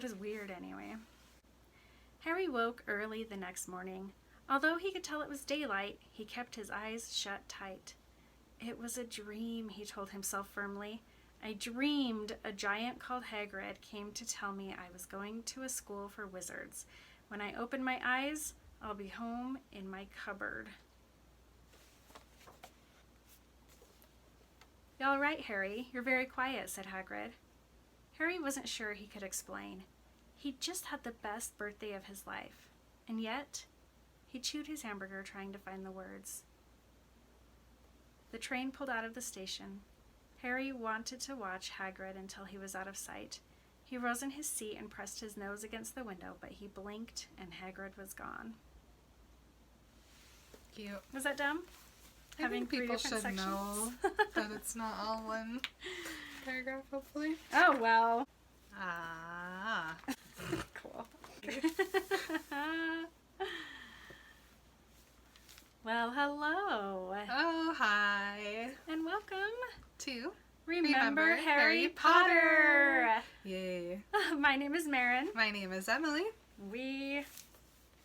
What is weird anyway? Harry woke early the next morning. Although he could tell it was daylight, he kept his eyes shut tight. It was a dream, he told himself firmly. I dreamed a giant called Hagrid came to tell me I was going to a school for wizards. When I open my eyes, I'll be home in my cupboard. You all right, Harry? You're very quiet, said Hagrid. Harry wasn't sure he could explain. He'd just had the best birthday of his life, and yet he chewed his hamburger trying to find the words. The train pulled out of the station. Harry wanted to watch Hagrid until he was out of sight. He rose in his seat and pressed his nose against the window, but he blinked and Hagrid was gone. Cute. Was that dumb? I think people should know that it's not all one paragraph, hopefully. Oh, well. Ah. Cool. Well, hello. Oh, hi. And welcome To Remember Harry Potter. Yay. My name is Marin. My name is Emily. We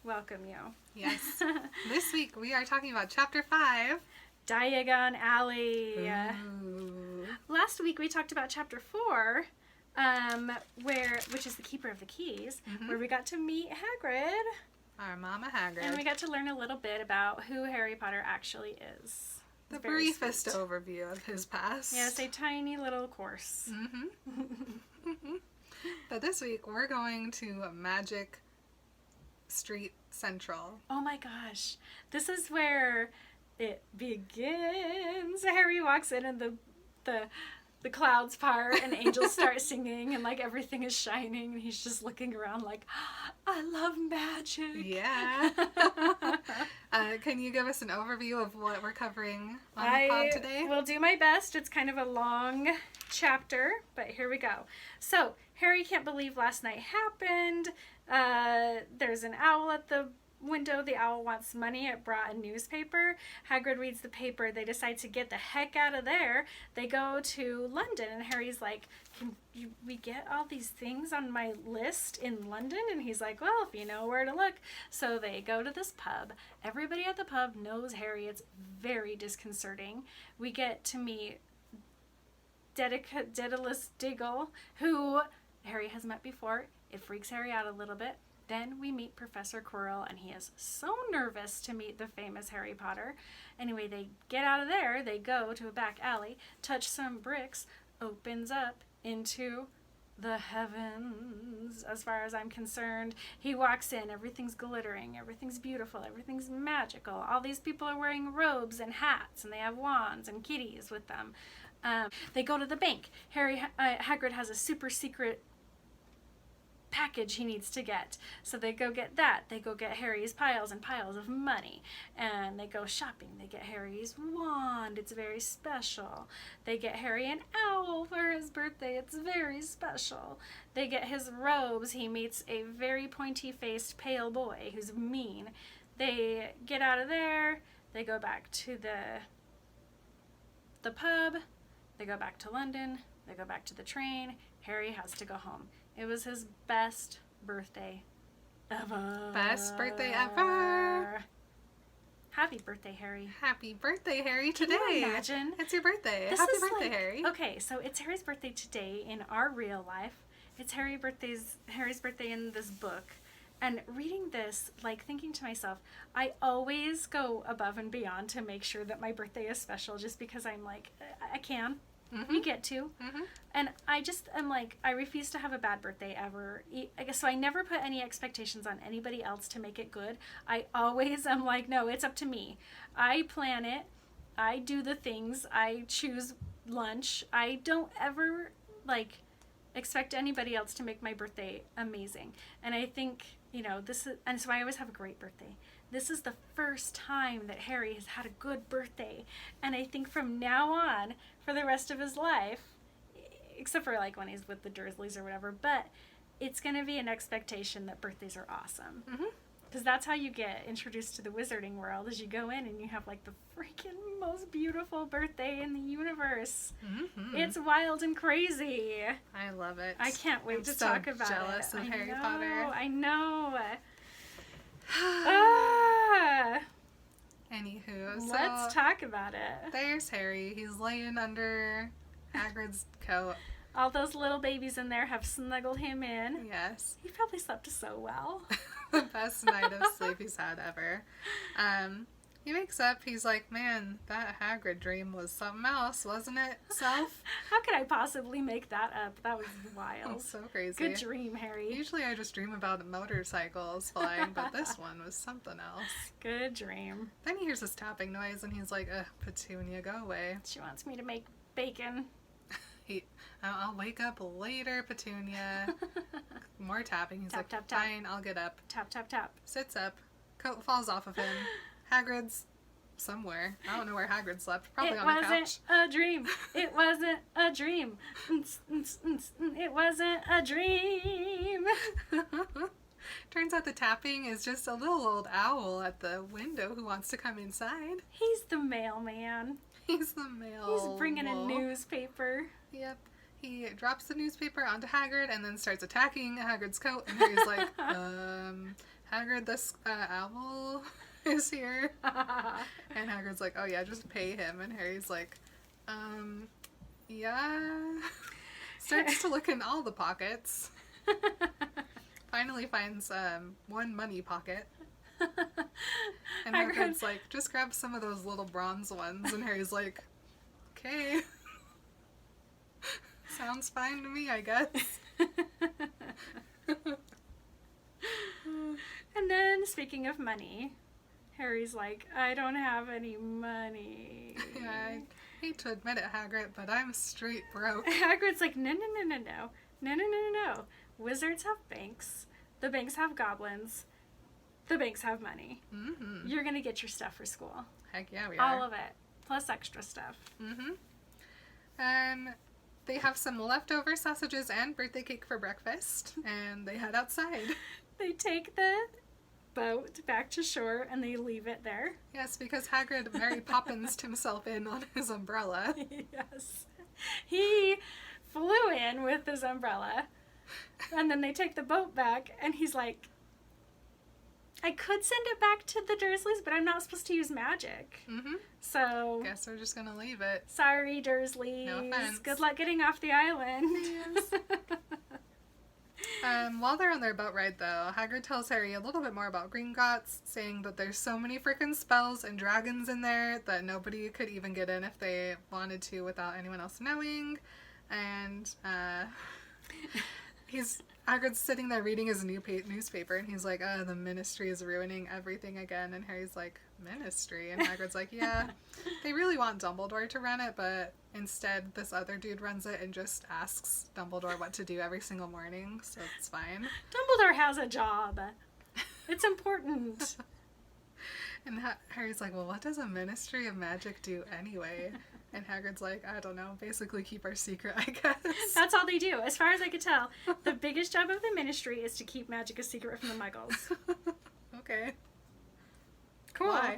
welcome you. Yes. This week we are talking about Chapter 5. Diagon Alley. Ooh. Last week we talked about Chapter 4, which is the Keeper of the Keys, where we got to meet Hagrid. Our Mama Hagrid. And we got to learn a little bit about who Harry Potter actually is. The briefest overview of his past. Yes, a tiny little course. But this week we're going to Magic Street Central. Oh my gosh. This is where it begins. Harry walks in and the clouds part and angels start singing and like everything is shining and he's just looking around like, I love magic. Yeah. Can you give us an overview of what we're covering on the pod today? I will do my best. It's kind of a long chapter, but here we go. So, Harry can't believe last night happened. There's an owl at the window. The owl wants money. It brought a newspaper. Hagrid reads the paper. They decide to get the heck out of there. They go to London and Harry's like, can we get all these things on my list in London? And he's like, well, if you know where to look. So they go to this pub. Everybody at the pub knows Harry. It's very disconcerting. We get to meet Daedalus Diggle, who Harry has met before. It freaks Harry out a little bit. Then we meet Professor Quirrell, and he is so nervous to meet the famous Harry Potter. Anyway, they get out of there, they go to a back alley, touch some bricks, opens up into the heavens, as far as I'm concerned. He walks in, everything's glittering, everything's beautiful, everything's magical. All these people are wearing robes and hats, and they have wands and kitties with them. They go to the bank. Hagrid has a super secret package he needs to get. So they go get that. They go get Harry's piles and piles of money. And they go shopping. They get Harry's wand. It's very special. They get Harry an owl for his birthday. It's very special. They get his robes. He meets a very pointy-faced pale boy who's mean. They get out of there. They go back to the pub. They go back to London. They go back to the train. Harry has to go home. It was his best birthday ever. Best birthday ever. Happy birthday, Harry. Happy birthday, Harry, today. Can you imagine? It's your birthday. This Happy is birthday, like, Harry. Okay, so it's Harry's birthday today in our real life. It's Harry's birthday in this book. And reading this, like thinking to myself, I always go above and beyond to make sure that my birthday is special just because I'm like, I can. We get to. And I just am like, I refuse to have a bad birthday ever. I guess so I never put any expectations on anybody else to make it good. I always am like, no, it's up to me. I plan it. I do the things. I choose lunch. I don't ever like expect anybody else to make my birthday amazing. And I think, this is, and so I always have a great birthday. This is the first time that Harry has had a good birthday. And I think from now on, for the rest of his life, except for like when he's with the Dursleys or whatever, but it's going to be an expectation that birthdays are awesome. Because that's how you get introduced to the wizarding world, is you go in and you have like the freaking most beautiful birthday in the universe. Mm-hmm. It's wild and crazy. I love it. I can't wait I'm to so talk about jealous it. of Harry Potter. I know. Ah, Anywho, let's talk about it. There's Harry. He's laying under Hagrid's coat. All those little babies in there have snuggled him in. Yes. He probably slept so well. The best night of sleep he's had ever. He wakes up, he's like, man, that Hagrid dream was something else, wasn't it, self? How could I possibly make that up? That was wild. That's so crazy. Good dream, Harry. Usually I just dream about motorcycles flying, but this one was something else. Good dream. Then he hears this tapping noise and he's like, Petunia, go away. She wants me to make bacon. I'll wake up later, Petunia. More tapping. He's Tap, like, tap, tap. fine, I'll get up. Tap, tap, tap. Sits up. Coat falls off of him. Hagrid's somewhere. I don't know where Hagrid slept. Probably on the couch. It wasn't a dream. It wasn't a dream. It wasn't a dream. Turns out the tapping is just a little old owl at the window who wants to come inside. He's the mailman. He's the mail. He's bringing a newspaper. Yep. He drops the newspaper onto Hagrid and then starts attacking Hagrid's coat. And Harry's like, Hagrid, this owl is here. And Hagrid's like, oh yeah, just pay him. And Harry's like, yeah. Starts to look in all the pockets. Finally finds one money pocket. And Hagrid's like, just grab some of those little bronze ones. And Harry's like, okay. Sounds fine to me, I guess. And then, speaking of money, Harry's like, I don't have any money. Yeah, I hate to admit it, Hagrid, but I'm straight broke. Hagrid's like, no. Wizards have banks. The banks have goblins. The banks have money. Mm-hmm. You're gonna get your stuff for school. Heck yeah, we are. All of it. Plus extra stuff. Mm-hmm. And they have some leftover sausages and birthday cake for breakfast, and they head outside. They take the boat back to shore and they leave it there. Yes, because Hagrid Mary Poppins himself in on his umbrella. Yes. He flew in with his umbrella, and then they take the boat back, and he's like, I could send it back to the Dursleys, but I'm not supposed to use magic. Mm-hmm. So... guess we're just gonna leave it. Sorry, Dursleys. No offense. Good luck getting off the island. Yes. While they're on their boat ride, though, Hagrid tells Harry a little bit more about Gringotts, saying that there's so many freaking spells and dragons in there that nobody could even get in if they wanted to without anyone else knowing. And Hagrid's sitting there reading his newspaper, and he's like, the Ministry is ruining everything again. And Harry's like, Ministry? And Hagrid's like, yeah, they really want Dumbledore to run it, but instead this other dude runs it and just asks Dumbledore what to do every single morning, so it's fine. Dumbledore has a job. It's important. And Harry's like, well, what does a Ministry of Magic do anyway? And Hagrid's like, I don't know, basically keep our secret, I guess. That's all they do. As far as I could tell, the biggest job of the Ministry is to keep magic a secret from the Muggles. Okay. Cool. Why?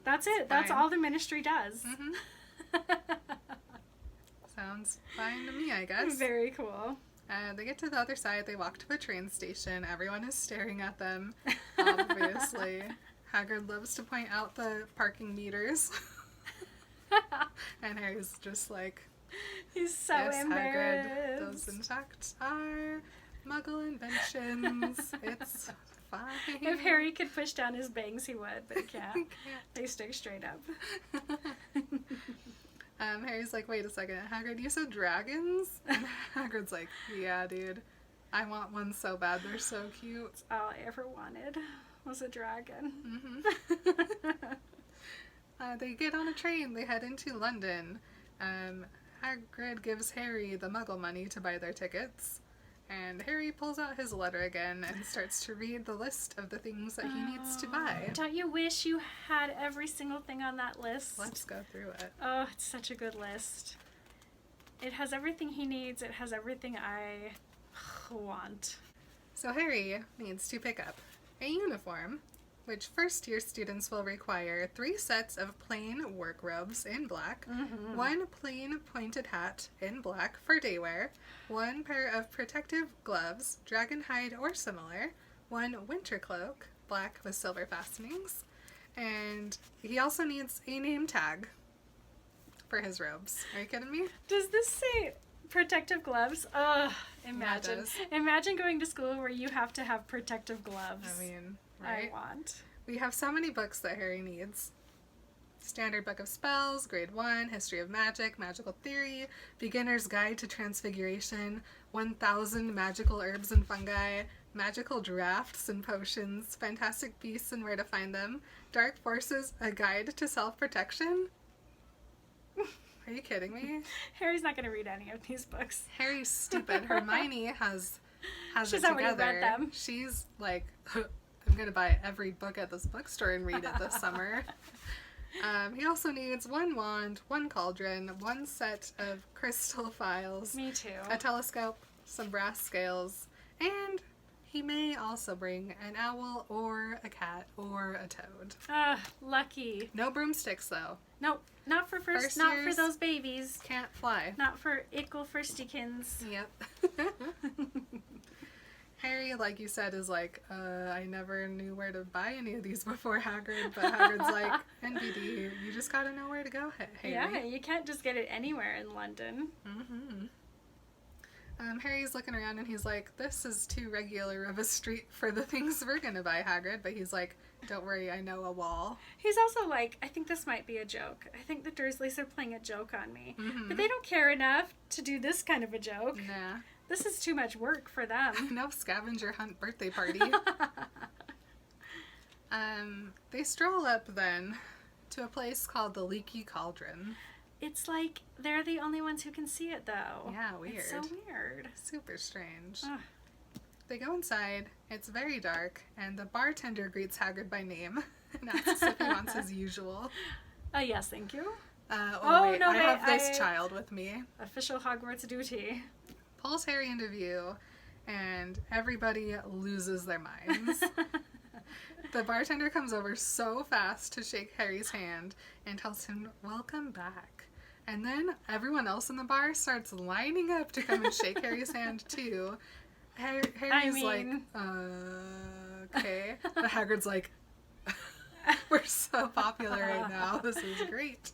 That's it. That's all the Ministry does. Mm-hmm. Sounds fine to me, I guess. Very cool. They get to the other side. They walk to a train station. Everyone is staring at them, obviously. Hagrid loves to point out the parking meters. And Harry's just like... He's so yes, embarrassed. Hagrid, those in fact are Muggle inventions. It's fine. If Harry could push down his bangs, he would, but he can't. They stick straight up. Harry's like, wait a second, Hagrid, you said dragons? And Hagrid's like, yeah, dude. I want one so bad. They're so cute. It's all I ever wanted was a dragon. Mm-hmm. They get on a train. They head into London. Hagrid gives Harry the Muggle money to buy their tickets. And Harry pulls out his letter again and starts to read the list of the things that he needs to buy. Don't you wish you had every single thing on that list? Let's go through it. Oh, it's such a good list. It has everything he needs. It has everything I want. So Harry needs to pick up a uniform, which first-year students will require 3 sets of plain work robes in black, 1 plain pointed hat in black for day wear, 1 pair of protective gloves, dragon hide or similar, 1 winter cloak, black with silver fastenings, and he also needs a name tag for his robes. Are you kidding me? Does this say protective gloves? Ugh, imagine. Yeah, it does. Imagine going to school where you have to have protective gloves. I mean, right? I want. We have so many books that Harry needs. Standard Book of Spells, Grade 1, History of Magic, Magical Theory, Beginner's Guide to Transfiguration, 1,000 Magical Herbs and Fungi, Magical Drafts and Potions, Fantastic Beasts and Where to Find Them, Dark Forces, A Guide to Self-Protection. Are you kidding me? Harry's not going to read any of these books. Harry's stupid. Hermione has She's it already together. read them. She's like, I'm going to buy every book at this bookstore and read it this summer. He also needs 1 wand, 1 cauldron, 1 set of crystal files, Me too. a telescope, some brass scales, and he may also bring an owl or a cat or a toad. Lucky. No broomsticks though. Nope, not for First not for years those babies. Can't fly. Not for ickle firstykins. Yep. Harry, like you said, is like, I never knew where to buy any of these before Hagrid, but Hagrid's like, NBD, you just gotta know where to go, Harry. Yeah, you can't just get it anywhere in London. Mm-hmm. Harry's looking around and he's like, this is too regular of a street for the things we're gonna buy, Hagrid, but he's like, don't worry, I know a wall. He's also like, I think this might be a joke. I think the Dursleys are playing a joke on me. Mm-hmm. But they don't care enough to do this kind of a joke. Nah. This is too much work for them. No scavenger hunt birthday party. They stroll up then to a place called the Leaky Cauldron. It's like they're the only ones who can see it, though. Yeah, weird. It's so weird. Super strange. Ugh. They go inside, it's very dark, and the bartender greets Hagrid by name and asks if he wants his usual. Yes, thank you. Wait, I have this child with me. Official Hogwarts duty. Pulls Harry into view, and everybody loses their minds. The bartender comes over so fast to shake Harry's hand and tells him, welcome back. And then everyone else in the bar starts lining up to come and shake Harry's hand too. Harry's like, okay. But Hagrid's like, we're so popular right now. This is great.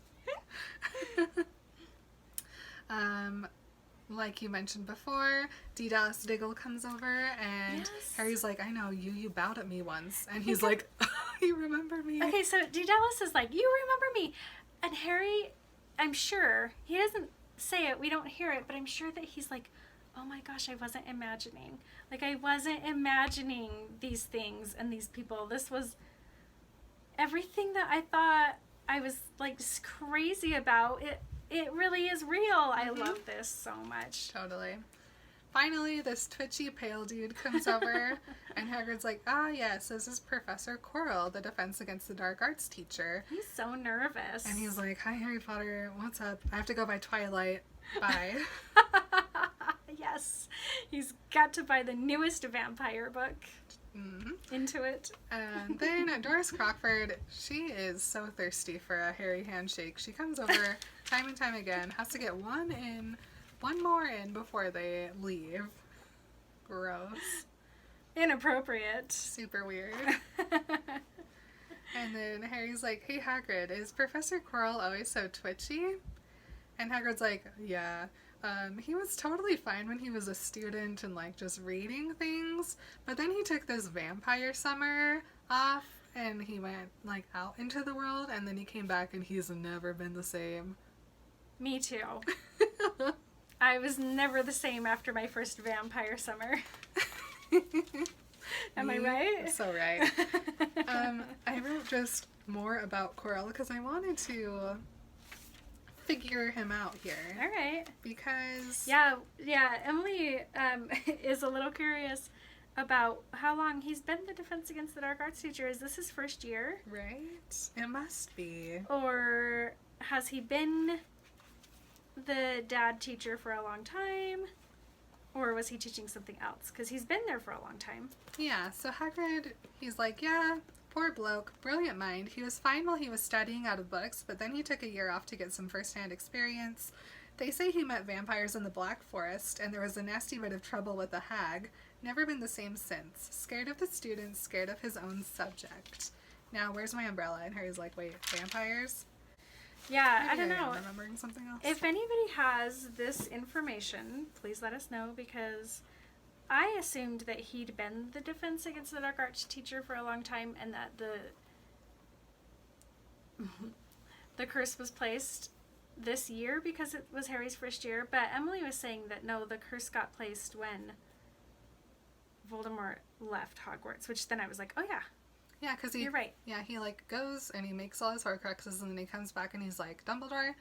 Like you mentioned before, Dallas Diggle comes over and Yes. Harry's like, I know you bowed at me once. And he's like, you remember me? Okay, so Dallas is like, you remember me. And Harry, I'm sure, he doesn't say it, we don't hear it, but I'm sure that he's like, oh my gosh, I wasn't imagining. Like, I wasn't imagining these things and these people. This was everything that I thought I was, like, just crazy about. It really is real. I love this so much. Totally. Finally, this twitchy pale dude comes over, and Hagrid's like, yes, this is Professor Quirrell, the Defense Against the Dark Arts teacher. He's so nervous. And he's like, hi, Harry Potter, what's up? I have to go by Twilight. Bye. Yes. He's got to buy the newest vampire book. Mm-hmm. Into it. And then Doris Crockford, she is so thirsty for a Harry handshake. She comes over time and time again, has to get one more in before they leave. Gross. Inappropriate. Super weird. And then Harry's like, hey Hagrid, is Professor Quirrell always so twitchy? And Hagrid's like, yeah. He was totally fine when he was a student and like just reading things, but then he took this vampire summer off and he went like out into the world, and then he came back and he's never been the same. Me too. I was never the same after my first vampire summer. Am I right? So right. I wrote just more about Quirrell because I wanted to figure him out here. All right. Because yeah, Emily is a little curious about how long he's been the Defense Against the Dark Arts teacher. Is this his first year? Right? It must be. Or has he been the dad teacher for a long time? Or was he teaching something else? Because he's been there for a long time. Yeah, so Hagrid, he's like, yeah, poor bloke, brilliant mind. He was fine while he was studying out of books, but then he took a year off to get some first-hand experience. They say he met vampires in the Black Forest, and there was a nasty bit of trouble with a hag. Never been the same since. Scared of the students, scared of his own subject. Now, where's my umbrella? And Harry's like, wait, vampires? Yeah, Maybe I don't know. I'm remembering something else. If anybody has this information, please let us know, because I assumed that he'd been the Defense Against the Dark Arts teacher for a long time, and that the curse was placed this year because it was Harry's first year. But Emily was saying that no, the curse got placed when Voldemort left Hogwarts, which then I was like, oh yeah. Yeah, because you're right. Yeah, he like goes and he makes all his Horcruxes, and then he comes back and he's like, Dumbledore,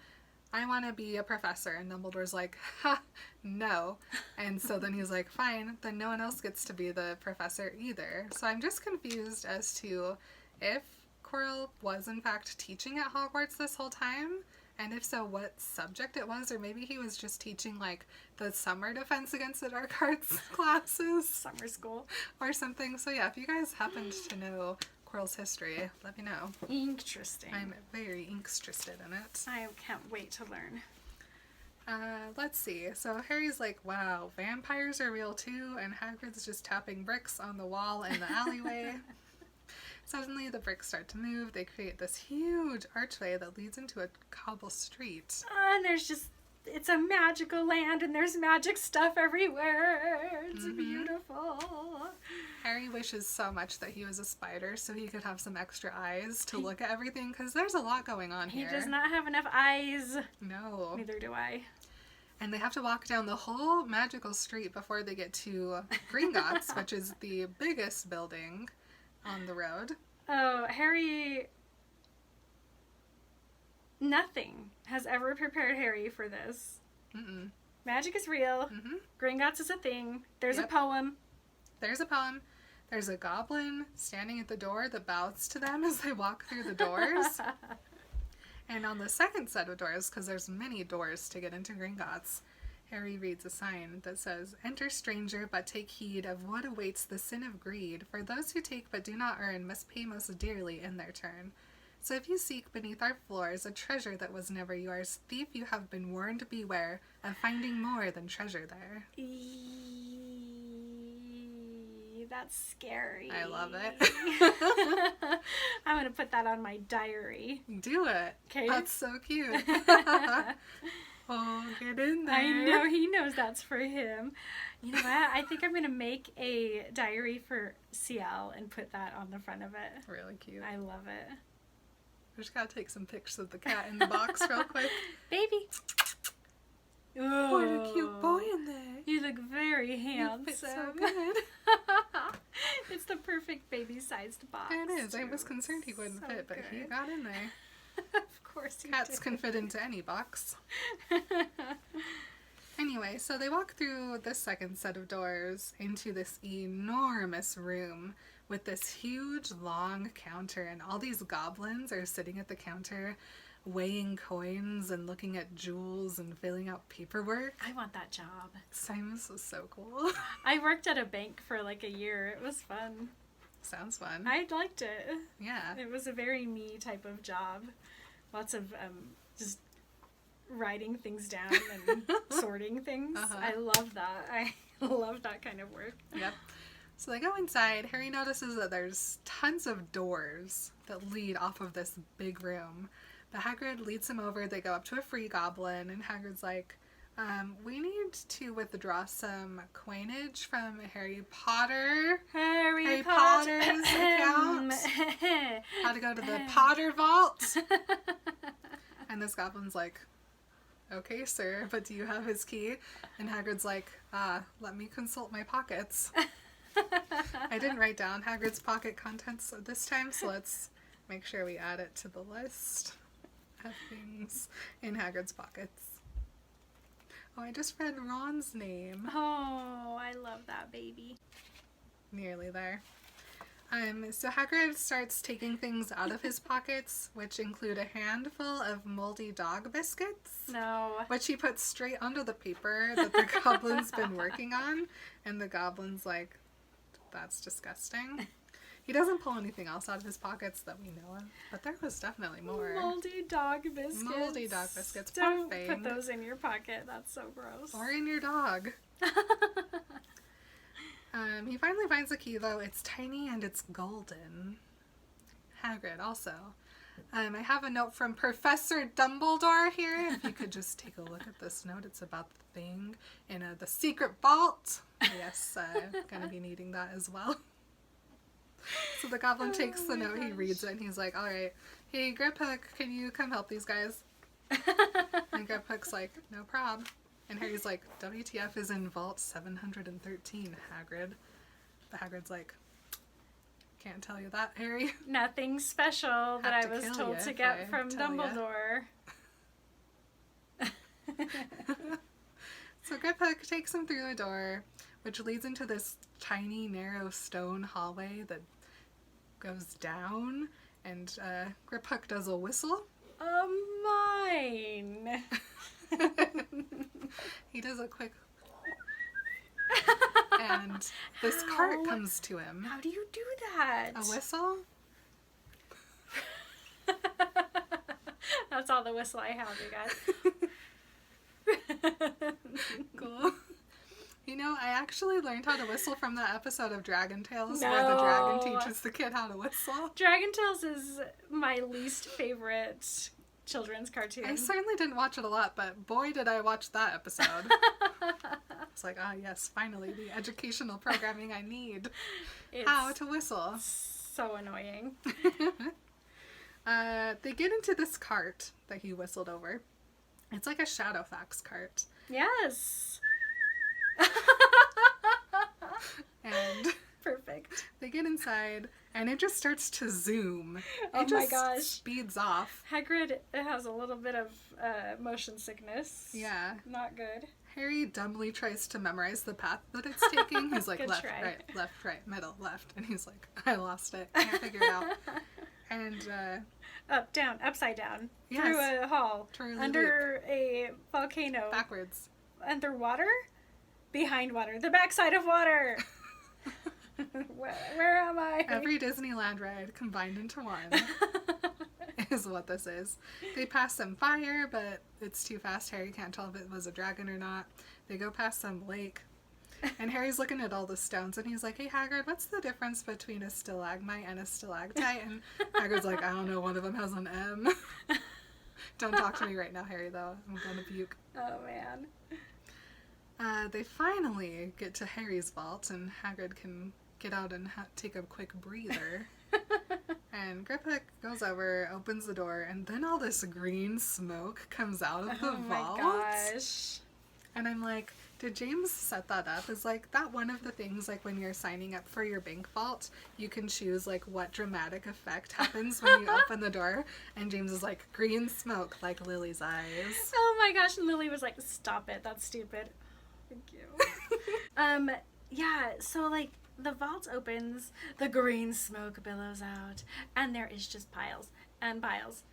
I want to be a professor. And Dumbledore's like, ha, no. And so then he's like, fine, then no one else gets to be the professor either. So I'm just confused as to if Quirrell was in fact teaching at Hogwarts this whole time, and if so, what subject it was, or maybe he was just teaching like the summer Defense Against the Dark Arts classes. Summer school. Or something. So yeah, if you guys happened to know Quirrell's history, let me know. Interesting. I'm very interested in it. I can't wait to learn. Let's see. So Harry's like, wow, vampires are real too, and Hagrid's just tapping bricks on the wall in the alleyway. Suddenly the bricks start to move. They create this huge archway that leads into a cobble street. And it's a magical land, and there's magic stuff everywhere. It's beautiful. Harry wishes so much that he was a spider so he could have some extra eyes to look at everything, because there's a lot going on here. He does not have enough eyes. No. Neither do I. And they have to walk down the whole magical street before they get to Gringotts, which is the biggest building on the road. Oh, Harry... Nothing has ever prepared Harry for this. Mm-mm. Magic is real. Mm-hmm. Gringotts is a thing. There's Yep. a poem. There's a poem. There's a goblin standing at the door that bows to them as they walk through the doors. And on the second set of doors, because there's many doors to get into Gringotts, Harry reads a sign that says, "Enter stranger, but take heed of what awaits the sin of greed. For those who take but do not earn must pay most dearly in their turn. So if you seek beneath our floors a treasure that was never yours, thief, you have been warned, beware of finding more than treasure there." That's scary. I love it. I'm going to put that on my diary. Do it. Okay. That's so cute. Oh, get in there. I know, he knows that's for him. You know what? I think I'm going to make a diary for CL and put that on the front of it. Really cute. I love it. I just gotta take some pictures of the cat in the box real quick. Baby. What a cute boy in there. You look very handsome. You fit so good. It's the perfect baby-sized box. It is. I too. was concerned he wouldn't So fit, but he good. got in there. Of course he Cats did. can fit into any box. Anyway, so they walk through the second set of doors into this enormous room with this huge long counter, and all these goblins are sitting at the counter weighing coins and looking at jewels and filling out paperwork. I want that job. Simus was so cool. I worked at a bank for like a year. It was fun. Sounds fun. I liked it. Yeah. It was a very me type of job. Lots of just writing things down and sorting things. Uh-huh. I love that. I love that kind of work. Yep. So they go inside. Harry notices that there's tons of doors that lead off of this big room. But Hagrid leads him over. They go up to a free goblin, and Hagrid's like, we need to withdraw some coinage from Harry Potter. Harry Potter's account. How to go to the Potter vault. And this goblin's like, okay, sir, but do you have his key? And Hagrid's like, let me consult my pockets. I didn't write down Hagrid's pocket contents this time, so let's make sure we add it to the list of things in Hagrid's pockets. Oh, I just read Ron's name. Oh, I love that baby. Nearly there. So Hagrid starts taking things out of his pockets, which include a handful of moldy dog biscuits. No. Which he puts straight onto the paper that the goblin's been working on. And the goblin's like, that's disgusting. He doesn't pull anything else out of his pockets that we know of. But there was definitely more. Moldy dog biscuits. Moldy dog biscuits. Don't Poor put thing. those in your pocket. That's so gross. Or in your dog. He finally finds the key, though. It's tiny and it's golden. Hagrid also. I have a note from Professor Dumbledore here. If you could just take a look at this note. It's about the thing in the secret vault. Yes, I'm going to be needing that as well. So the goblin takes the note, he reads it, and he's like, alright, hey, Griphook, can you come help these guys? And Griphook's like, no prob. And Harry's like, WTF is in Vault 713, Hagrid. But Hagrid's like, can't tell you that, Harry. Nothing special that I Have to was kill told ya to if get I from tell ya. Dumbledore. So Griphook takes him through the door, which leads into this tiny, narrow stone hallway that goes down, and Griphook does a whistle. Mine. He does a quick... and this cart comes to him. How do you do that? A whistle? That's all the whistle I have, you guys. Cool. You know, I actually learned how to whistle from that episode of Dragon Tales where the dragon teaches the kid how to whistle. Dragon Tales is my least favorite children's cartoon. I certainly didn't watch it a lot, but boy did I watch that episode. It's like, yes, finally, the educational programming I need. It's How to whistle. so annoying. They get into this cart that he whistled over. It's like a Shadowfax cart. Yes. And Perfect. they get inside, and it just starts to zoom. Oh It my just gosh. speeds off. Hagrid has a little bit of motion sickness. Yeah. Not good. Harry dumbly tries to memorize the path that it's taking. He's like, Good left, try. right, middle, left. And he's like, I lost it. Can't figure it out. And, Up, down, upside down. Yes. Through a hall. Through Under a volcano. backwards. Under water? Behind water. The backside of water. Where am I? Every Disneyland ride combined into one is what this is. They pass some fire, but it's too fast. Harry can't tell if it was a dragon or not. They go past some lake. And Harry's looking at all the stones, and he's like, hey, Hagrid, what's the difference between a stalagmite and a stalactite? And Hagrid's like, I don't know, one of them has an M. Don't talk to me right now, Harry, though. I'm gonna puke. Oh, man. They finally get to Harry's vault, and Hagrid can get out and take a quick breather. And Griphook goes over, opens the door, and then all this green smoke comes out of the Oh my vault. gosh. And I'm like, did James set that up? Is like that one of the things, like when you're signing up for your bank vault, you can choose like what dramatic effect happens when you open the door. And James is like, green smoke, like Lily's eyes. Oh my gosh, and Lily was like, stop it, that's stupid. Thank you. Yeah, so like the vault opens, the green smoke billows out, and there is just piles and piles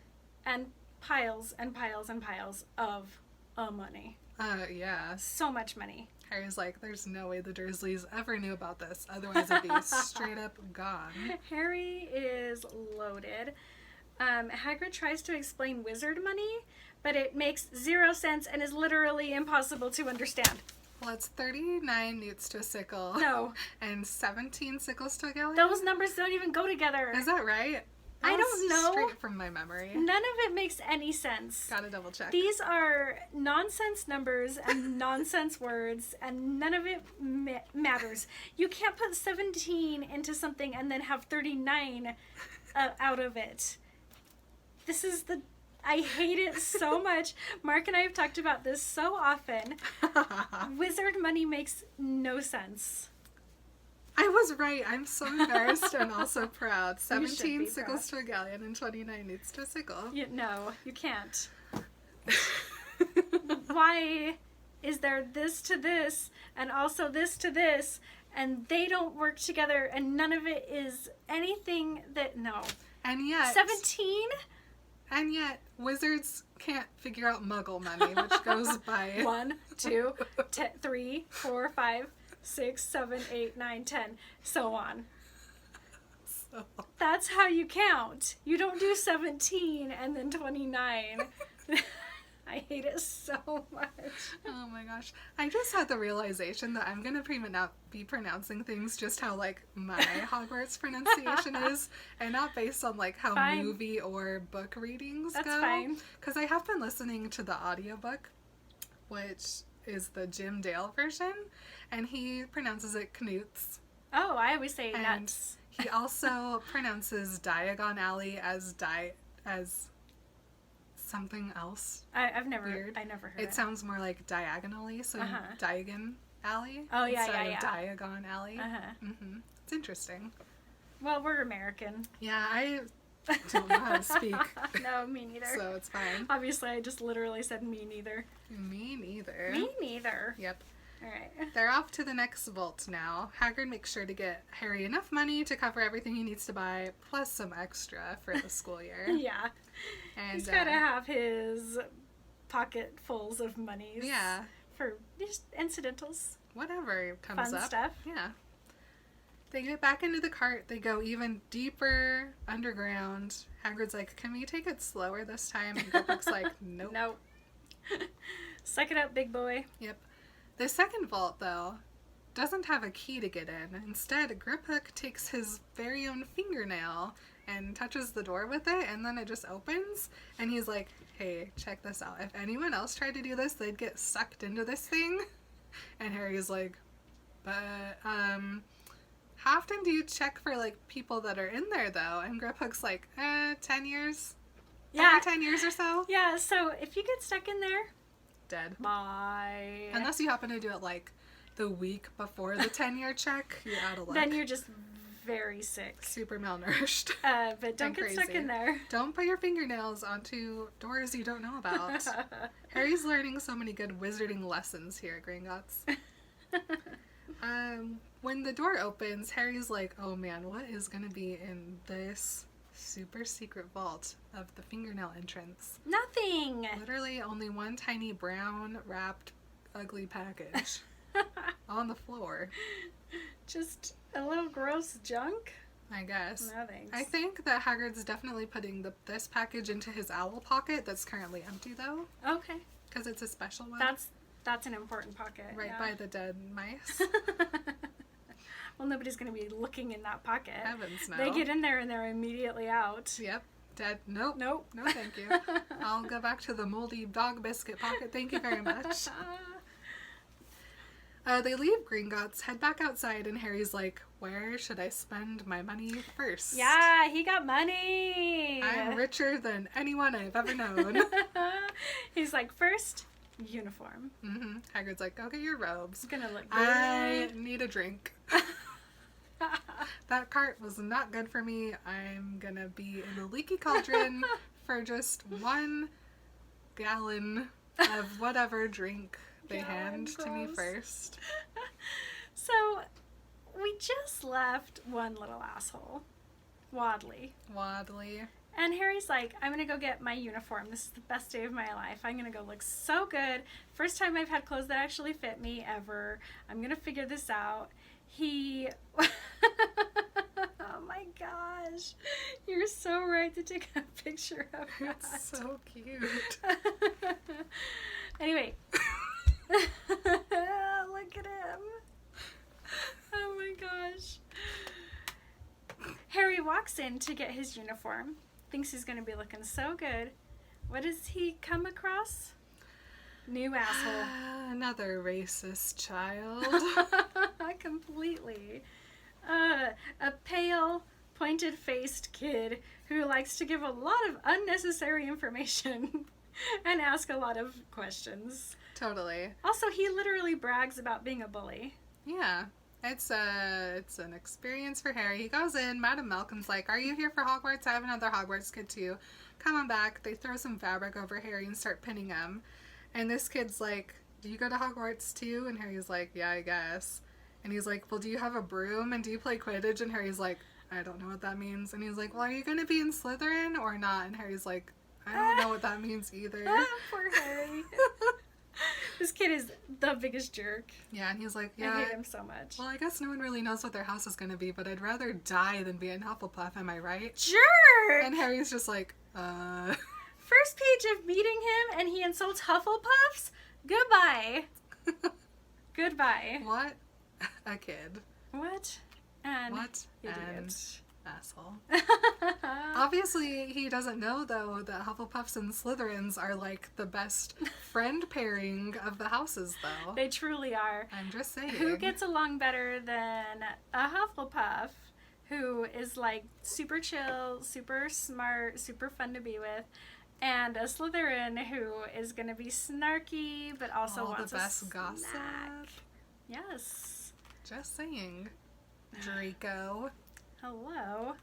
and piles and piles and piles of money. Yeah. So much money. Harry's like, there's no way the Dursleys ever knew about this, otherwise it'd be straight up gone. Harry is loaded. Hagrid tries to explain wizard money, but it makes 0 sense and is literally impossible to understand. Well, it's 39 newts to a sickle. No. And 17 sickles to a galleon? Those numbers don't even go together. Is that right? I That don't was know. Straight from my memory. None of it makes any sense. Gotta double check. These are nonsense numbers and nonsense words, and none of it matters. You can't put 17 into something and then have 39 out of it. This is the... I hate it so much. Mark and I have talked about this so often. Wizard money makes no sense. I was right. I'm so embarrassed and also proud. You should 17 be sickles to a galleon and 29 newts to a sickle. No, you can't. Why is there this to this and also this to this, and they don't work together, and none of it is anything that, no. And yet... 17? And yet, wizards can't figure out muggle money, which goes by... 1, 2, 3, 4, 5, 6, 7, 8, 9, 10, so on. So... That's how you count. You don't do 17 and then 29. I hate it so much. Oh my gosh. I just had the realization that I'm going to be pronouncing things just how, like, my Hogwarts pronunciation is, and not based on, like, how movie or book readings go. That's fine. Because I have been listening to the audiobook, which is the Jim Dale version, and he pronounces it Knoots. Oh, I always say and nuts. He also pronounces Diagon Alley as something else. I've never Weird. I never heard It sounds more like diagonally, so Diagon Alley. Oh, yeah, instead yeah. of Diagon Alley. It's interesting. Well, we're American. Yeah, I don't know how to speak. No, me neither. So it's fine. Obviously, I just literally said me neither. Me neither. Me neither. Yep. All right. They're off to the next vault now. Hagrid makes sure to get Harry enough money to cover everything he needs to buy, plus some extra for the school year. Yeah. And he's got to have his pocketfuls of monies. Yeah. For just incidentals. Whatever comes Fun up. stuff. Yeah. They get back into the cart. They go even deeper underground. Hagrid's like, can we take it slower this time? And Griphook's like, nope. Nope. Suck it up, big boy. Yep. The second vault, though, doesn't have a key to get in. Instead, Griphook takes his very own fingernail and touches the door with it, and then it just opens. And he's like, hey, check this out. If anyone else tried to do this, they'd get sucked into this thing. And Harry's like, but, how often do you check for, like, people that are in there, though? And Griphook's like, 10 years? Yeah. Every 10 years or so? Yeah, so if you get stuck in there, dead. bye. Unless you happen to do it, like, the week before the 10-year check, you're out of luck. Then you're just very sick. Super malnourished. But don't get stuck in there. Don't put your fingernails onto doors you don't know about. Harry's learning so many good wizarding lessons here at Gringotts. When the door opens, Harry's like, oh man, what is going to be in this super secret vault of the fingernail entrance? Nothing. Literally only one tiny brown wrapped ugly package on the floor. Just a little gross junk? I guess. No thanks. I think that Hagrid's definitely putting this package into his owl pocket that's currently empty, though. Okay. Because it's a special one. That's an important pocket. Right by the dead mice. Well, nobody's going to be looking in that pocket. Heavens no. They get in there and they're immediately out. Yep. Dead. Nope. Nope. No, thank you. I'll go back to the moldy dog biscuit pocket. Thank you very much. They leave Gringotts, head back outside, and Harry's like, where should I spend my money first? Yeah, he got money. I'm richer than anyone I've ever known. He's like, first, uniform. Mm-hmm. Hagrid's like, go get your robes. It's gonna look good. I need a drink. That cart was not good for me. I'm gonna be in the leaky cauldron for just 1 gallon of whatever drink they hand to me first. So, we just left one little asshole. Wadley. And Harry's like, I'm gonna go get my uniform. This is the best day of my life. I'm gonna go look so good. First time I've had clothes that actually fit me ever. I'm gonna figure this out. He... Oh my gosh. You're so right to take a picture of that. It's so cute. Anyway. Look at him. Oh my gosh. Harry walks in to get his uniform. Thinks he's going to be looking so good. What does he come across? New asshole. Another racist child. Completely. A pale, pointed-faced kid who likes to give a lot of unnecessary information and ask a lot of questions. Totally. Also, he literally brags about being a bully. Yeah. It's an experience for Harry. He goes in. Madam Malcolm's like, are you here for Hogwarts? I have another Hogwarts kid too. Come on back. They throw some fabric over Harry and start pinning him. And this kid's like, do you go to Hogwarts too? And Harry's like, yeah, I guess. And he's like, well, do you have a broom and do you play Quidditch? And Harry's like, I don't know what that means. And he's like, well, are you going to be in Slytherin or not? And Harry's like, I don't know what that means either. Poor Harry. This kid is the biggest jerk. Yeah, and he's like, yeah. I hate him so much. Well, I guess no one really knows what their house is going to be, but I'd rather die than be in Hufflepuff, am I right? Sure! And Harry's just like, First page of meeting him and he insults Hufflepuffs? Goodbye. Goodbye. What? A kid. What? And What? idiot. And asshole. Obviously, he doesn't know, though, that Hufflepuffs and Slytherins are, like, the best friend pairing of the houses, though. They truly are. I'm just saying. Who gets along better than a Hufflepuff who is, like, super chill, super smart, super fun to be with, and a Slytherin who is going to be snarky but also all wants the best a gossip? snack. Yes. Just saying. Draco. Hello.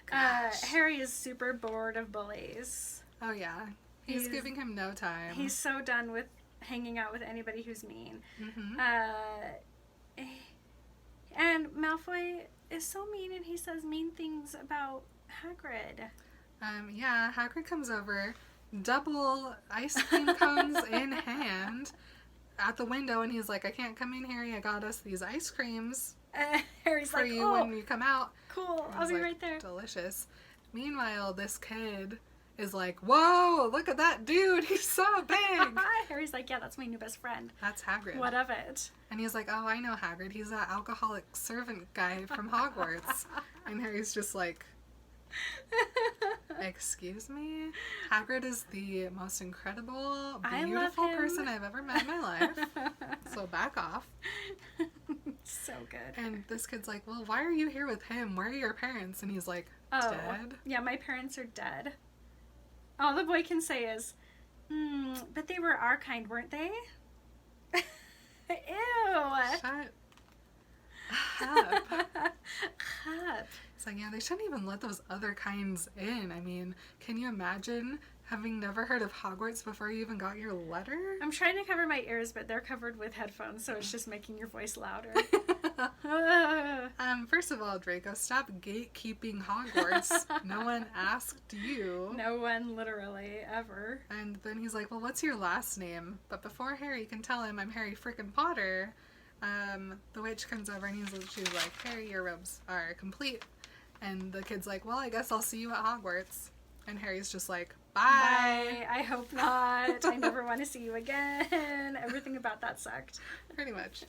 Gosh. Harry is super bored of bullies. Oh, yeah. He's giving him no time. He's so done with hanging out with anybody who's mean. Mm-hmm. And Malfoy is so mean and he says mean things about Hagrid. Yeah, Hagrid comes over, double ice cream cones in hand, at the window, and he's like, I can't come in, Harry, I got us these ice creams Harry's for like, you oh, when you come out. cool, And I'll be like, right there. Delicious. Meanwhile, this kid is like, whoa, look at that dude, he's so big. Harry's like, yeah, that's my new best friend. That's Hagrid. What of it? And he's like, oh, I know Hagrid, he's that alcoholic servant guy from Hogwarts. And Harry's just like, excuse me? Hagrid is the most incredible, beautiful person I've ever met in my life. So back off. So good. And this kid's like, well, why are you here with him? Where are your parents? And he's like, Oh, dead? yeah, my parents are dead. All the boy can say is, but they were our kind, weren't they? Ew. Shut up. Hup. It's like, yeah, they shouldn't even let those other kinds in. I mean, can you imagine having never heard of Hogwarts before you even got your letter? I'm trying to cover my ears, but they're covered with headphones, so it's just making your voice louder. First of all, Draco, stop gatekeeping Hogwarts. No one asked you. No one, literally, ever. And then he's like, well, what's your last name? But before Harry can tell him, I'm Harry frickin' Potter, the witch comes over and she's like, Harry, your robes are complete. And the kid's like, well, I guess I'll see you at Hogwarts. And Harry's just like, bye. Bye. I hope not. I never want to see you again. Everything about that sucked. Pretty much.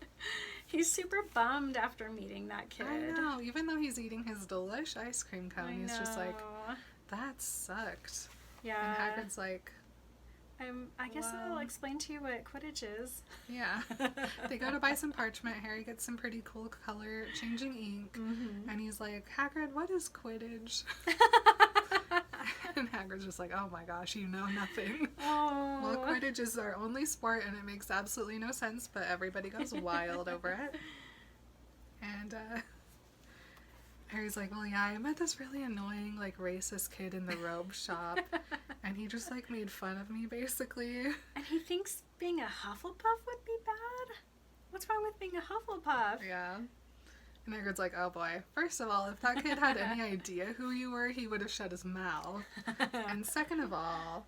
He's super bummed after meeting that kid. I know. Even though he's eating his delish ice cream cone, he's just like, know. that sucked. Yeah. And Hagrid's like, I guess Wow. I'll explain to you what Quidditch is. yeah. They go to buy some parchment. Harry gets some pretty cool color changing ink. Mm-hmm. And he's like, Hagrid, what is Quidditch? And Hagrid's just like, oh my gosh, you know nothing. Oh. Well, Quidditch is our only sport and it makes absolutely no sense, but everybody goes wild over it. And Harry's like, well, yeah, I met this really annoying, like, racist kid in the robe shop, and he just, like, made fun of me, basically. And he thinks being a Hufflepuff would be bad? What's wrong with being a Hufflepuff? Yeah. And Hagrid's like, oh boy. First of all, if that kid had any idea who you were, he would have shut his mouth. And second of all,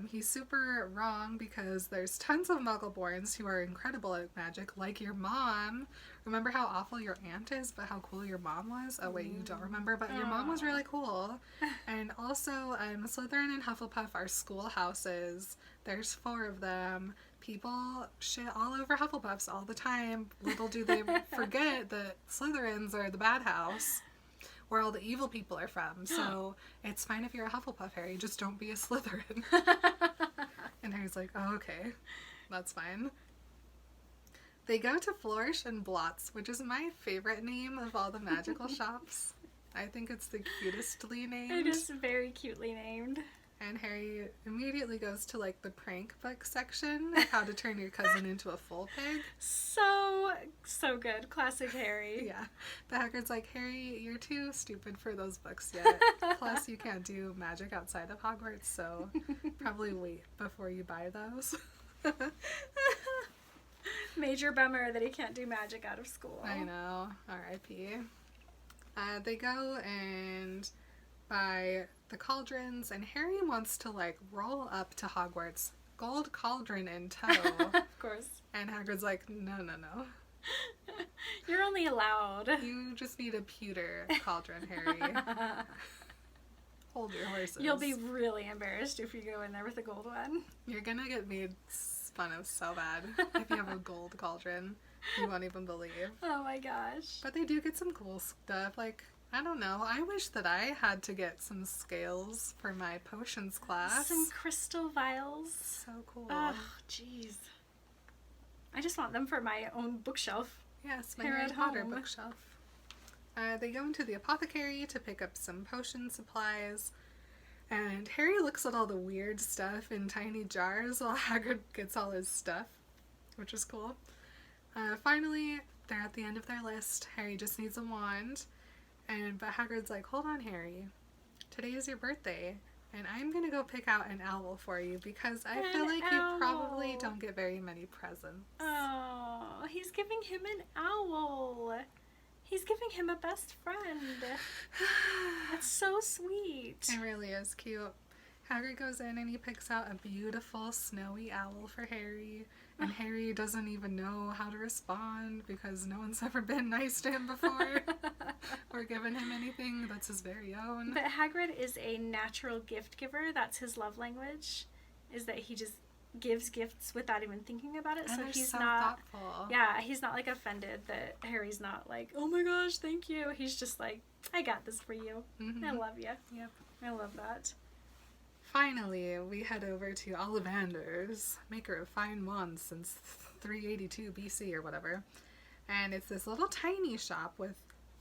he's super wrong because there's tons of Muggleborns who are incredible at magic, like your mom. Remember how awful your aunt is, but how cool your mom was? Oh wait, you don't remember, but your mom was really cool. And also, Slytherin and Hufflepuff are schoolhouses. There's 4 of them. People shit all over Hufflepuffs all the time. Little do they forget that Slytherins are the bad house, where all the evil people are from. So it's fine if you're a Hufflepuff, Harry. Just don't be a Slytherin. And Harry's like, oh, okay. That's fine. They go to Flourish and Blotz, which is my favorite name of all the magical shops. I think it's the cutestly named. It is very cutely named. And Harry immediately goes to, like, the prank book section, like how to turn your cousin into a full pig. So good. Classic Harry. Yeah. But Hagrid's like, Harry, you're too stupid for those books yet. Plus, you can't do magic outside of Hogwarts, so probably wait before you buy those. Major bummer that he can't do magic out of school. I know. R.I.P. They go and buy the cauldrons, and Harry wants to, like, roll up to Hogwarts, gold cauldron in tow. Of course. And Hagrid's like, no. You're only allowed. You just need a pewter cauldron, Harry. Hold your horses. You'll be really embarrassed if you go in there with a gold one. You're gonna get made fun of so bad if you have a gold cauldron. You won't even believe. Oh my gosh. But they do get some cool stuff. Like, I don't know. I wish that I had to get some scales for my potions class. Some crystal vials. So cool. Oh, jeez. I just want them for my own bookshelf. Yes, my here Harry at Potter home. bookshelf. They go into the apothecary to pick up some potion supplies. And Harry looks at all the weird stuff in tiny jars while Hagrid gets all his stuff, which is cool. Finally, they're at the end of their list. Harry just needs a wand. But Hagrid's like, hold on, Harry. Today is your birthday. And I'm going to go pick out an owl for you because I feel like you probably don't get very many presents. Oh, he's giving him an owl. He's giving him a best friend. That's so sweet. It really is cute. Hagrid goes in and he picks out a beautiful snowy owl for Harry. And Harry doesn't even know how to respond because no one's ever been nice to him before or given him anything that's his very own. But Hagrid is a natural gift giver. That's his love language, is that he just gives gifts without even thinking about it. And So they're he's so not thoughtful. Yeah, he's not like offended that Harry's not like, oh my gosh, thank you. He's just like, I got this for you. Mm-hmm. I love you. Yep. I love that. Finally, we head over to Ollivander's, maker of fine wands since 382 BC or whatever. And it's this little tiny shop with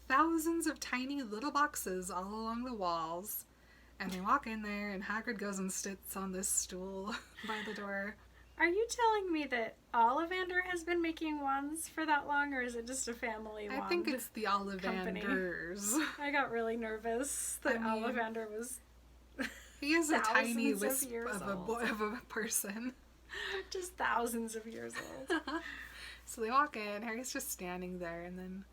thousands of tiny little boxes all along the walls. And they walk in there, and Hagrid goes and sits on this stool by the door. Are you telling me that Ollivander has been making wands for that long, or is it just a family wand? I think it's the Ollivanders. I got really nervous that Ollivander was He is a tiny thousands of wisp years of a person. just thousands of years old. So they walk in, Harry's just standing there, and then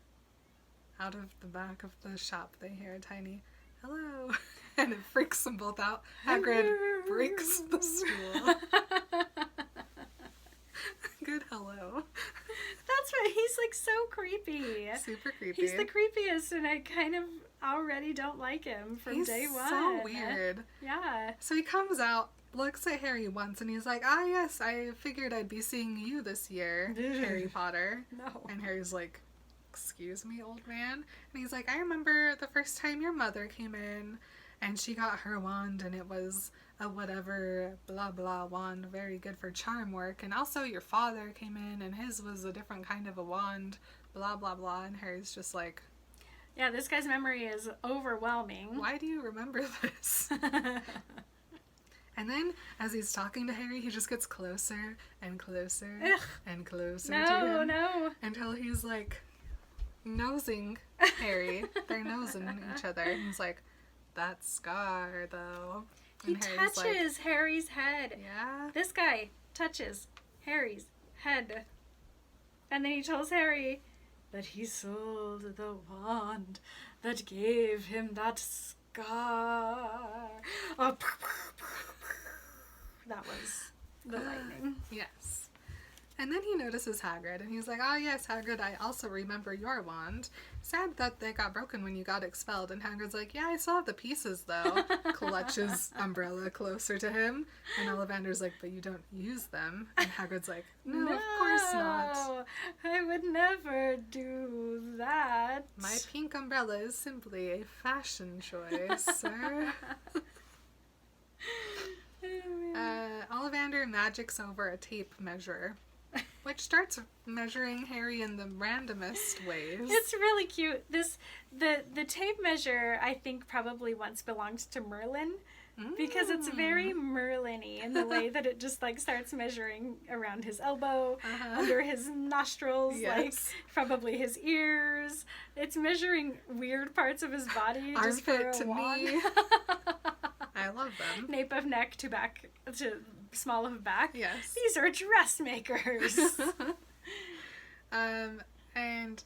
out of the back of the shop they hear a tiny, hello, and it freaks them both out. Hagrid breaks the stool. Good hello. That's right, he's like so creepy. Super creepy. He's the creepiest, and I kind of already don't like him from day one. So weird. Yeah. So he comes out, looks at Harry once, and he's like, ah, yes, I figured I'd be seeing you this year, Harry Potter. No. And Harry's like, excuse me, old man? And he's like, I remember the first time your mother came in, and she got her wand, and it was a whatever blah blah wand, very good for charm work. And also your father came in, and his was a different kind of a wand, blah blah blah. And Harry's just like, Yeah, this guy's memory is overwhelming. why do you remember this? And then, as he's talking to Harry, he just gets closer and closer Ugh. and closer to No, him. no. Until he's like nosing Harry. They're nosing each other. And he's like, that scar, though. He And Harry's touches Harry's head. yeah? This guy touches Harry's head. And then he tells Harry that he sold the wand that gave him that scar. Oh, that was the lightning. Yes. And then he notices Hagrid, and he's like, ah, yes, Hagrid, I also remember your wand. Sad that they got broken when you got expelled. And Hagrid's like, yeah, I still have the pieces, though. Clutches Umbrella closer to him. And Ollivander's like, but you don't use them. And Hagrid's like, no, of course not. I would never do that. My pink umbrella is simply a fashion choice, sir. Ollivander magics over a tape measure, which starts measuring Harry in the randomest ways. It's really cute. The tape measure, I think, probably once belonged to Merlin. Because it's very Merlin-y in the way that it just like starts measuring around his elbow, under his nostrils, like probably his ears. It's measuring weird parts of his body just for Armpit a to wand. knee. I love them. Nape of neck to back to small of back. Yes. These are dressmakers. And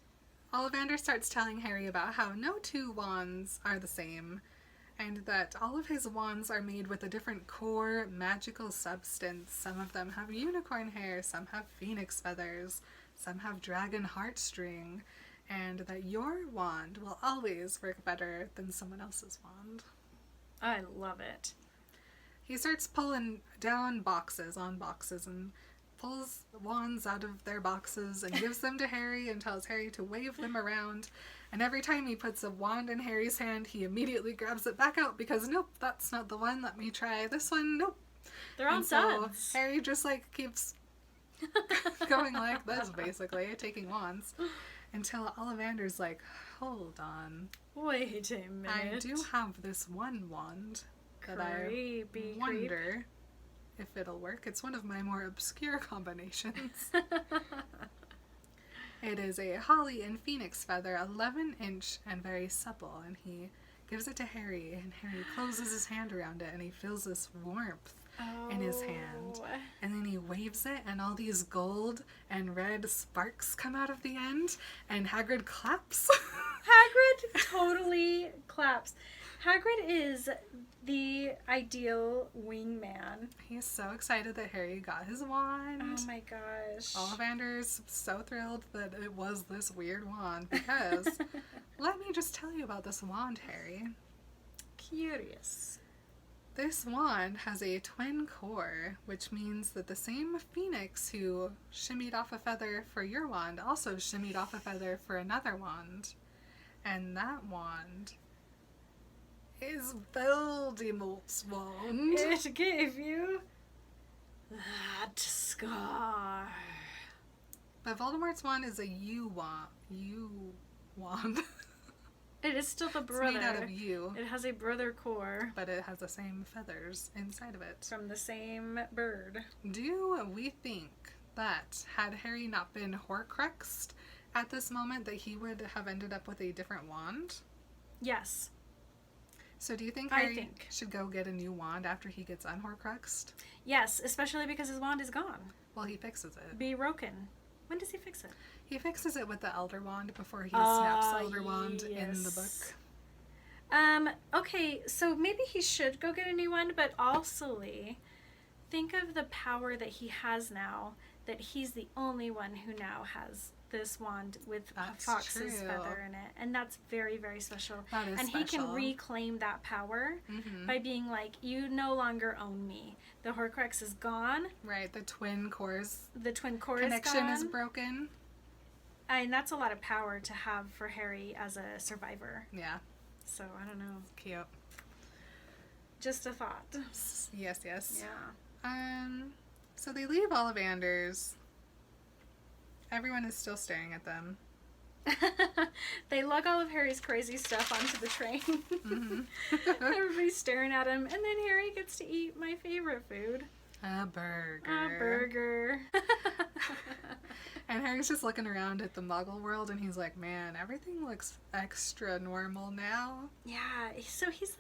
Ollivander starts telling Harry about how no two wands are the same, and that all of his wands are made with a different core magical substance. Some of them have unicorn hair, some have phoenix feathers, some have dragon heartstring, and that your wand will always work better than someone else's wand. I love it. He starts pulling down boxes on boxes and pulls wands out of their boxes and gives them to Harry and tells Harry to wave them around. And every time he puts a wand in Harry's hand, he immediately grabs it back out because, nope, that's not the one. Let me try this one. Nope. They're all duds. So Harry just keeps going like this, basically, taking wands. Until Ollivander's like, hold on. Wait a minute. I do have this one wand that Creepy, I wonder if it'll work. It's one of my more obscure combinations. It is a holly and phoenix feather, 11-inch and very supple, and he gives it to Harry, and Harry closes his hand around it, and he feels this warmth in his hand. And then he waves it, and all these gold and red sparks come out of the end, and Hagrid claps. Hagrid totally claps. Hagrid is the ideal wingman. He's so excited that Harry got his wand. Oh my gosh. Ollivander's so thrilled that it was this weird wand because let me just tell you about this wand, Harry. Curious. This wand has a twin core, which means that the same phoenix who shimmied off a feather for your wand also shimmied off a feather for another wand. And that wand is Voldemort's wand. It gave you that scar. But Voldemort's wand is a U wand. It is still the It's brother. made out of U, It has a brother core but it has the same feathers inside of it. from the same bird. Do we think that had Harry not been Horcruxed at this moment that he would have ended up with a different wand? Yes. So do you think I Harry think. should go get a new wand after he gets unhorcruxed? Yes, especially because his wand is gone. Well, he fixes it. Be broken. When does he fix it? He fixes it with the Elder Wand before he snaps the Elder Wand in the yes. book. Okay, so maybe he should go get a new one, but also think of the power that he has now, that he's the only one who now has this wand with That's a fox's true. feather in it. And that's very, very special. That is And special. he can reclaim that power by being like, you no longer own me. The Horcrux is gone. Right, the twin cores The twin core connection is is gone. broken. And that's a lot of power to have for Harry as a survivor. Yeah, So, I don't know. cute. Just a thought. Yes, yes. Yeah. So they leave Ollivander's. Everyone is still staring at them. They lug all of Harry's crazy stuff onto the train. Everybody's staring at him, and then Harry gets to eat my favorite food. A burger. A burger. And Harry's just looking around at the Muggle world, and he's like, man, everything looks extra normal now. Yeah, so he's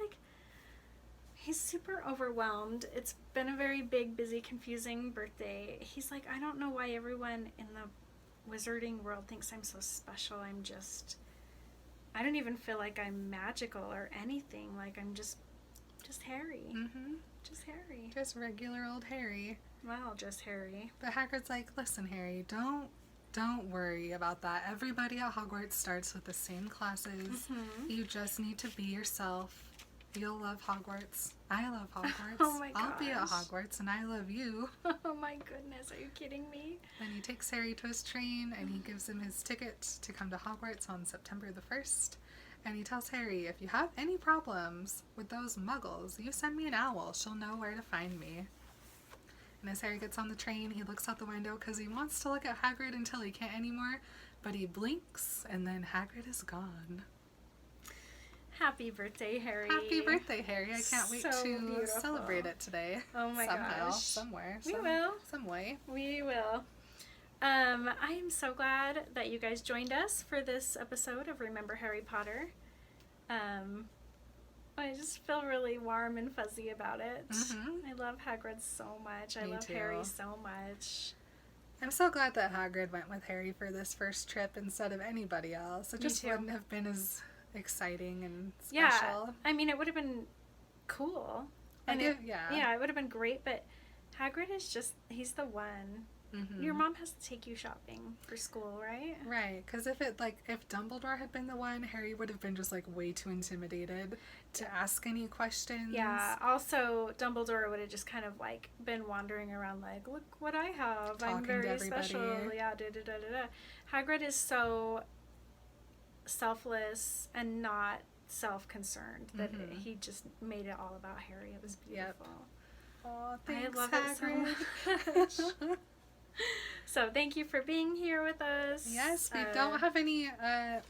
super overwhelmed. It's been a very big, busy, confusing birthday. He's like, I don't know why everyone in the wizarding world thinks I'm so special. I don't even feel like I'm magical or anything. Like, I'm just Harry. Mm-hmm. Just Harry. Just regular old Harry. Well, just Harry. But Hagrid's like, listen, Harry, don't worry about that. Everybody at Hogwarts starts with the same classes. You just need to be yourself. You'll love Hogwarts. I love Hogwarts. Oh my I'll be at gosh. Hogwarts, and I love you. Oh my goodness, are you kidding me? Then he takes Harry to his train, and he gives him his ticket to come to Hogwarts on September the 1st. And he tells Harry, if you have any problems with those muggles, you send me an owl. She'll know where to find me. And as Harry gets on the train, he looks out the window because he wants to look at Hagrid until he can't anymore. But he blinks, and then Hagrid is gone. Happy birthday, Harry. Happy birthday, Harry. I can't wait So to beautiful. celebrate it today. Oh my Somehow, gosh. somewhere. We will. Some way. We will. I am so glad that you guys joined us for this episode of Remember Harry Potter. I just feel really warm and fuzzy about it. Mhm. I love Hagrid so much. I Me love too. Harry so much. I'm so glad that Hagrid went with Harry for this first trip instead of anybody else. It Me just too. wouldn't have been as exciting and Yeah, special. I mean, it would have been cool. And Yeah. it would have been great, but Hagrid is just, he's the one. Mm-hmm. Your mom has to take you shopping for school, right? Right, because if Dumbledore had been the one, Harry would have been just like way too intimidated to ask any questions. Yeah, also, Dumbledore would have just kind of like been wandering around like, look what I have. Talking I'm to very everybody. special. Yeah, da da da da da. Hagrid is so selfless and not self-concerned that he just made it all about Harry. It was beautiful. Oh, thanks, I love Hagrid. it so much. So thank you for being here with us. Yes, we don't have any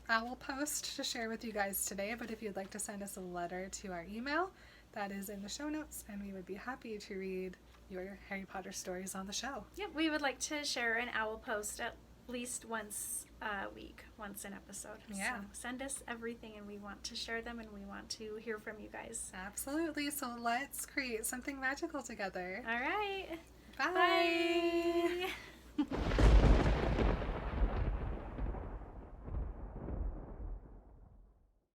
owl post to share with you guys today, but if you'd like to send us a letter to our email, that is in the show notes, and we would be happy to read your Harry Potter stories on the show. Yep, we would like to share an owl post at least once a week, once an episode. Yeah. So send us everything, and we want to share them, and we want to hear from you guys. Absolutely. So let's create something magical together. All right. Bye. Bye.